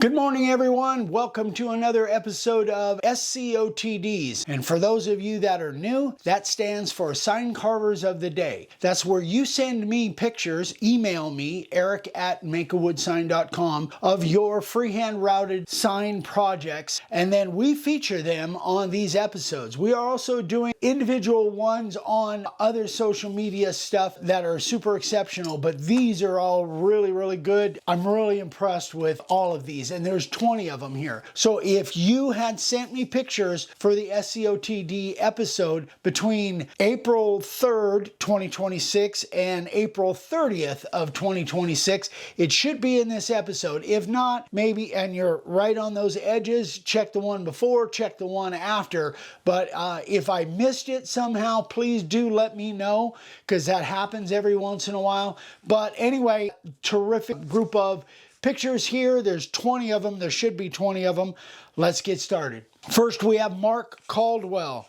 Good morning, everyone. Welcome to another episode of SCOTDs. And for those of you that are new, that stands for Sign Carvers of the Day. That's where you send me pictures, email me, eric@makeawoodsign.com, of your freehand routed sign projects, and then we feature them on these episodes. We are also doing individual ones on other social media stuff that are super exceptional, but these are all really good. I'm really impressed with all of these. And there's 20 of them here. So if you had sent me pictures for the SCOTD episode between April 3rd, 2026 and April 30th of 2026, it should be in this episode. If not, maybe, and you're right on those edges, check the one before, check the one after. But if I missed it somehow, please do let me know, because that happens every once in a while. But anyway, terrific group of pictures here. There's 20 of them. There should be 20 of them. Let's get started. First, we have Mark Caldwell.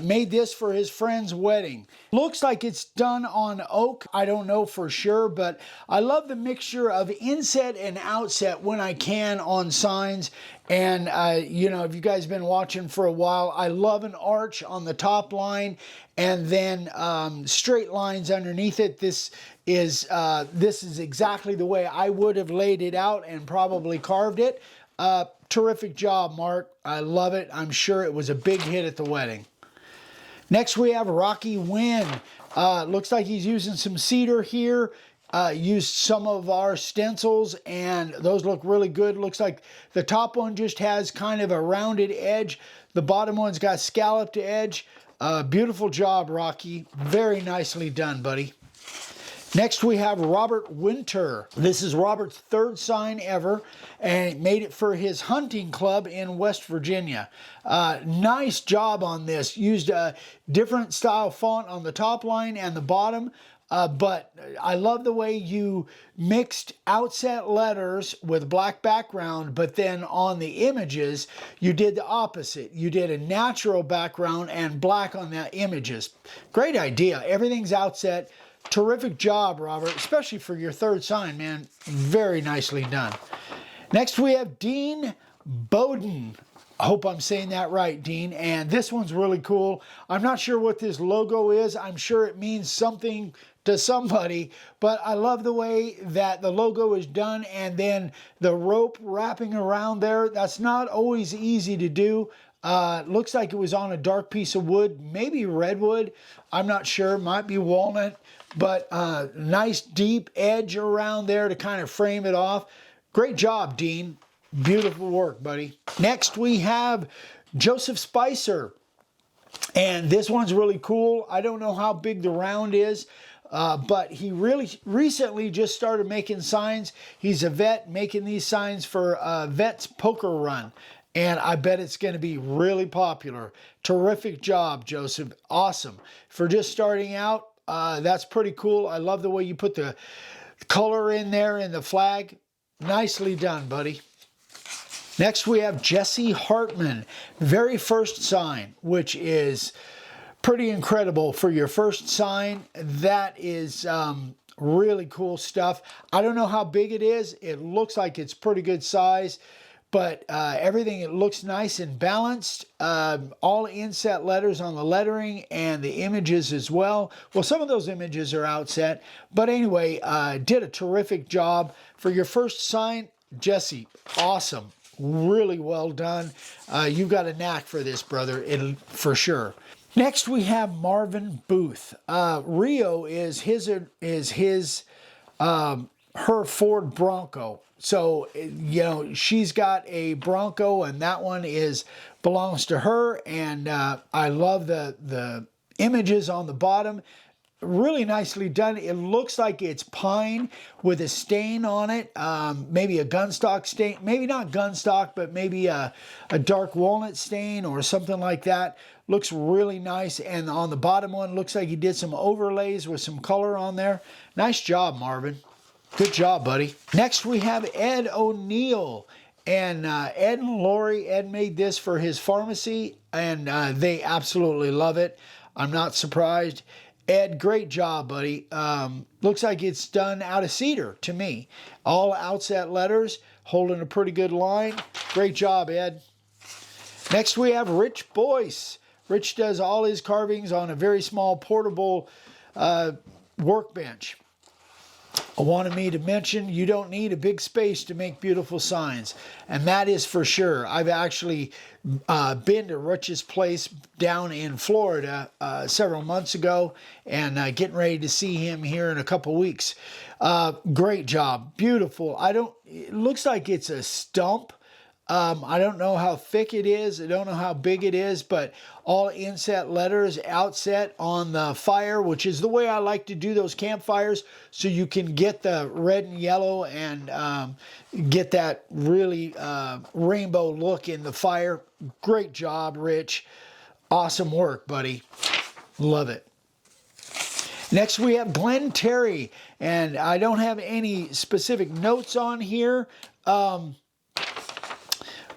Made this for his friend's wedding. Looks like it's done on oak. I don't know for sure, but I love the mixture of inset and outset when I can on signs. And, you know, if you guys have been watching for a while, I love an arch on the top line and then straight lines underneath it. This is exactly the way I would have laid it out and probably carved it. Terrific job, Mark. I love it. I'm sure it was a big hit at the wedding. Next, we have Rocky Wynn. Looks like he's using some cedar here. Used some of our stencils, and those look really good. Looks like the top one just has kind of a rounded edge. The bottom one's got scalloped edge. Beautiful job, Rocky. Very nicely done, buddy. Next, we have Robert Winter. This is Robert's third sign ever, and he made it for his hunting club in West Virginia. Nice job on this. Used a different style font on the top line and the bottom, but I love the way you mixed outset letters with black background, but then on the images, you did the opposite. You did a natural background and black on the images. Great idea. Everything's outset. Terrific job, Robert, especially for your third sign, man. Very nicely done. Next, we have Dean Bowden. I hope I'm saying that right, Dean. And this one's really cool. I'm not sure what this logo is. I'm sure it means something to somebody, but I love the way that the logo is done, and then the rope wrapping around there. That's not always easy to do. Looks like it was on a dark piece of wood, maybe redwood. I'm not sure. Might be walnut. But nice deep edge around there to kind of frame it off. Great job, Dean. Beautiful work, buddy. Next, we have Joseph Spicer. And this one's really cool. I don't know how big the round is, but he really recently just started making signs. He's a vet making these signs for Vet's Poker Run. And I bet it's going to be really popular. Terrific job, Joseph. Awesome. For just starting out, that's pretty cool. I love the way you put the color in there in the flag. Nicely done, buddy. Next, we have Jesse Hartman. Very first sign, which is pretty incredible for your first sign. That is really cool stuff. I don't know how big it is. It looks like it's pretty good size. But everything, it looks nice and balanced. All inset letters on the lettering and the images as well. Well, some of those images are outset. But anyway, did a terrific job. For your first sign, Jesse, awesome. Really well done. You've got a knack for this, brother, for sure. Next, we have Marvin Booth. Rio is her Ford Bronco. So, you know, she's got a Bronco, and that one belongs to her. And I love the images on the bottom. Really nicely done. It looks like it's pine with a stain on it. Maybe a gunstock stain. Maybe not gunstock, but maybe a dark walnut stain or something like that. Looks really nice. And on the bottom one, looks like he did some overlays with some color on there. Nice job, Marvin. Good job, buddy. Next, we have Ed O'Neill. And Ed and Lori, Ed made this for his pharmacy, and they absolutely love it. I'm not surprised. Ed, great job, buddy. Looks like it's done out of cedar to me. All outset letters. holding a pretty good line. Great job, Ed. Next we have Rich Boyce. Rich does all his carvings on a very small portable workbench. Wanted me to mention you don't need a big space to make beautiful signs, and that is for sure. I've actually been to Rich's place down in Florida several months ago, and getting ready to see him here in a couple weeks. Great job, beautiful. It looks like it's a stump. I don't know how thick it is. I don't know how big it is, but all inset letters outset on the fire, which is the way I like to do those campfires, so you can get the red and yellow and get that really rainbow look in the fire. Great job, Rich. Awesome work, buddy. Love it. Next we have Glenn Terry, and I don't have any specific notes on here.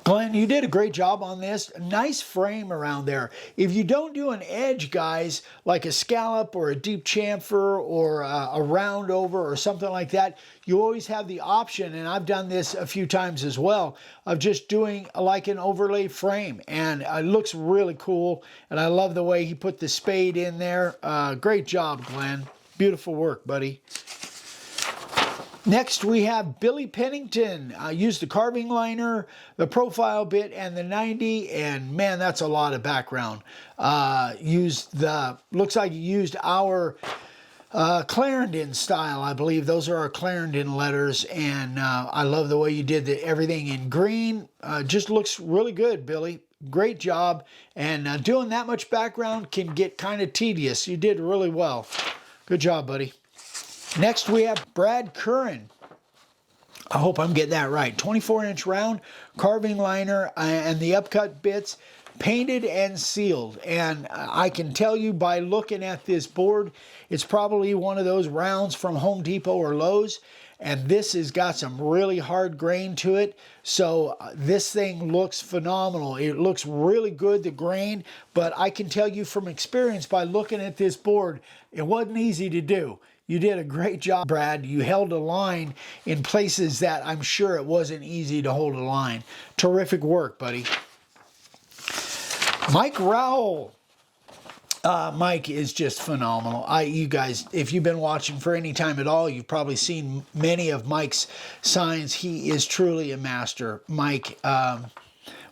Glenn, you did a great job on this. Nice frame around there. If you don't do an edge, guys, like a scallop or a deep chamfer or a round over or something like that, you always have the option, and I've done this a few times as well, of just doing like an overlay frame. And it looks really cool, and I love the way he put the spade in there. Great job, Glenn. Beautiful work, buddy. Next, we have Billy Pennington. Used the carving liner, the profile bit, and the 90, and man, that's a lot of background. Looks like you used our Clarendon style, I believe. Those are our Clarendon letters, and I love the way you did everything in green. Just looks really good, Billy. Great job, and doing that much background can get kind of tedious. You did really well. Good job, buddy. Next, we have Brad Curran. I hope I'm getting that right. 24-inch round, carving liner, and the upcut bits, painted and sealed. And I can tell you by looking at this board, it's probably one of those rounds from Home Depot or Lowe's. And this has got some really hard grain to it. So this thing looks phenomenal. It looks really good, the grain. But I can tell you from experience by looking at this board, it wasn't easy to do. You did a great job, Brad. You held a line in places that I'm sure it wasn't easy to hold a line. Terrific work, buddy. Mike Rowell. Mike is just phenomenal. You guys, if you've been watching for any time at all, you've probably seen many of Mike's signs. He is truly a master. Mike,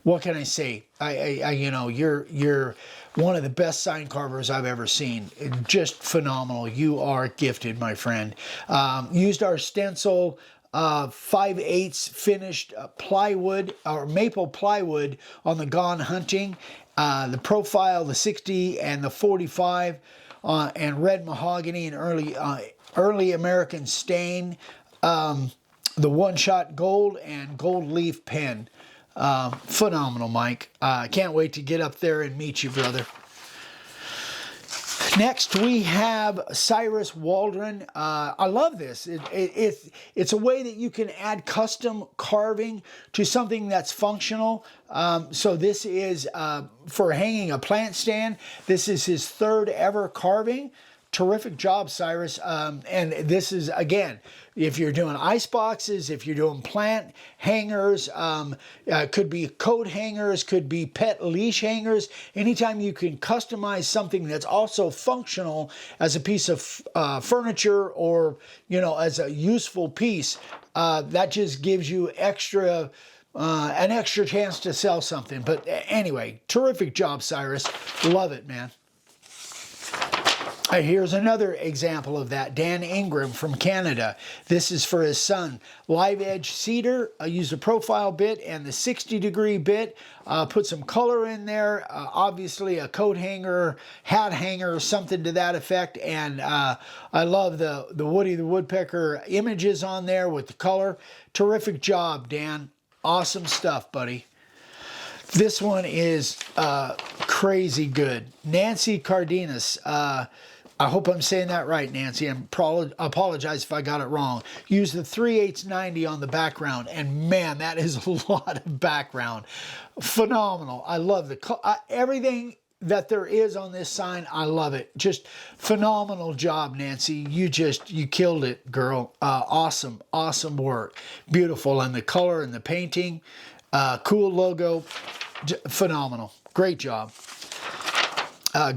what can I say? You know, you're one of the best sign carvers I've ever seen. Just phenomenal. You are gifted, my friend. Used our stencil 5/8 finished plywood or maple plywood on the Gone Hunting. The profile, the 60 and the 45, and red mahogany and early American stain. The one-shot gold and gold leaf pen. Phenomenal, Mike. Can't wait to get up there and meet you, brother. Next, we have Cyrus Waldron. I love this. It's a way that you can add custom carving to something that's functional. So this is for hanging a plant stand. This is his third ever carving. Terrific job, Cyrus. And this is, again, if you're doing ice boxes, if you're doing plant hangers, could be coat hangers, could be pet leash hangers. Anytime you can customize something that's also functional as a piece of furniture or, you know, as a useful piece, that just gives you an extra chance to sell something. But anyway, terrific job, Cyrus. Love it, man. Here's another example of that. Dan Ingram from Canada. This is for his son. Live edge cedar. I used a profile bit and the 60-degree bit. Put some color in there. Obviously a coat hanger, hat hanger, something to that effect. And I love the Woody the Woodpecker images on there with the color. Terrific job, Dan. Awesome stuff, buddy. This one is crazy good. Nancy Cardenas. I hope I'm saying that right, Nancy. I apologize if I got it wrong. Use the 3/8 90 on the background, and man, that is a lot of background. Phenomenal. I love everything that there is on this sign. I love it. Just phenomenal job, Nancy. You killed it, girl. Awesome work. Beautiful. And the color and the painting, cool logo, phenomenal. Great job.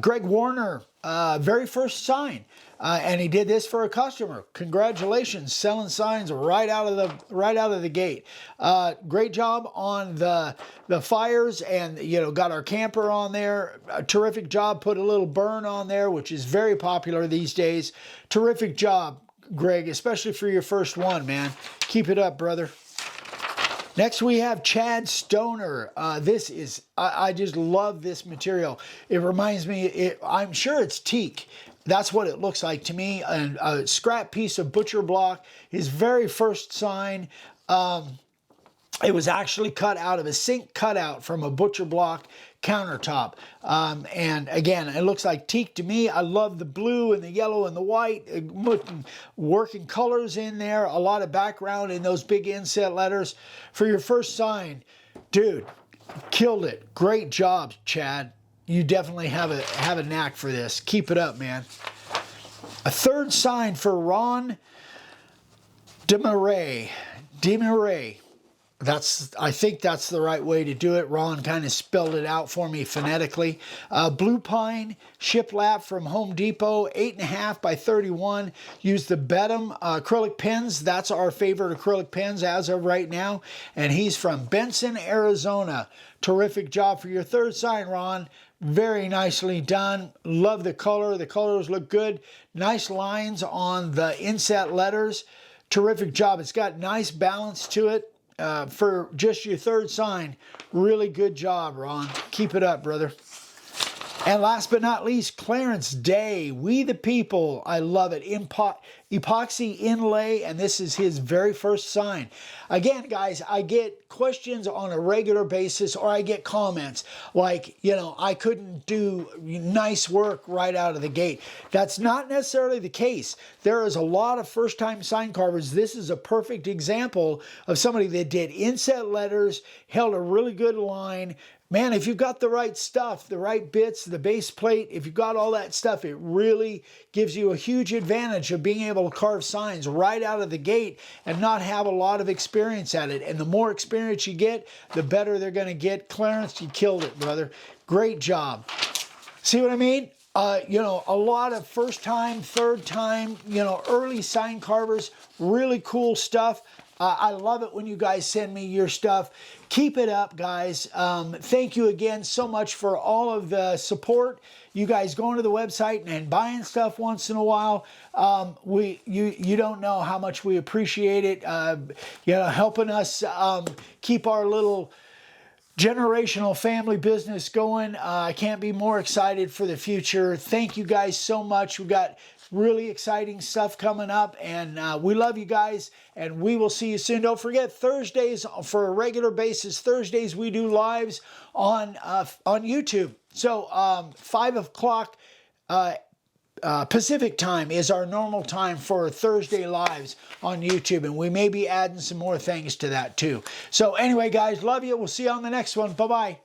Greg Warner, very first sign. And he did this for a customer. Congratulations, selling signs right out of the gate. Great job on the fires, and got our camper on there. A terrific job. Put a little burn on there, which is very popular these days. Terrific job, Greg, especially for your first one, man. Keep it up, brother. Next, we have Chad Stoner. This is, I just love this material. It reminds me, I'm sure it's teak. That's what it looks like to me. And a scrap piece of butcher block. His very first sign. It was actually cut out of a sink cutout from a butcher block countertop. And again, it looks like teak to me. I love the blue and the yellow and the white. Working colors in there. A lot of background in those big inset letters. For your first sign, dude, killed it. Great job, Chad. You definitely have a knack for this. Keep it up, man. A third sign for Ron DeMarais. I think that's the right way to do it. Ron kind of spelled it out for me phonetically. Blue pine shiplap from Home Depot, 8.5 by 31. Use the Bedham acrylic pens. That's our favorite acrylic pens as of right now. And he's from Benson, Arizona. Terrific job for your third sign, Ron. Very nicely done. Love the color. The colors look good. Nice lines on the inset letters. Terrific job. It's got nice balance to it. For just your third sign, really good job, Ron. Keep it up, brother. And last but not least, Clarence Day, We the People. I love it. Epoxy inlay, and this is his very first sign. Again, guys, I get questions on a regular basis, or I get comments like, I couldn't do nice work right out of the gate. That's not necessarily the case. There is a lot of first-time sign carvers. This is a perfect example of somebody that did inset letters, held a really good line. Man, if you've got the right stuff, the right bits, the base plate, if you've got all that stuff, it really gives you a huge advantage of being able to carve signs right out of the gate and not have a lot of experience at it. And the more experience you get, the better they're going to get. Clarence, you killed it, brother. Great job. See what I mean? A lot of first time, third time, early sign carvers, really cool stuff. I love it when you guys send me your stuff. Keep it up, guys. Thank you again so much for all of the support. You guys going to the website and buying stuff once in a while. You don't know how much we appreciate it. Helping us keep our little generational family business going. I can't be more excited for the future. Thank you guys so much. We got really exciting stuff coming up, and we love you guys, and we will see you soon. Don't forget, Thursdays, for a regular basis, Thursdays we do lives on YouTube. So 5 o'clock Pacific time is our normal time for Thursday lives on YouTube, and we may be adding some more things to that too. So anyway, guys, love you. We'll see you on the next one. Bye-bye.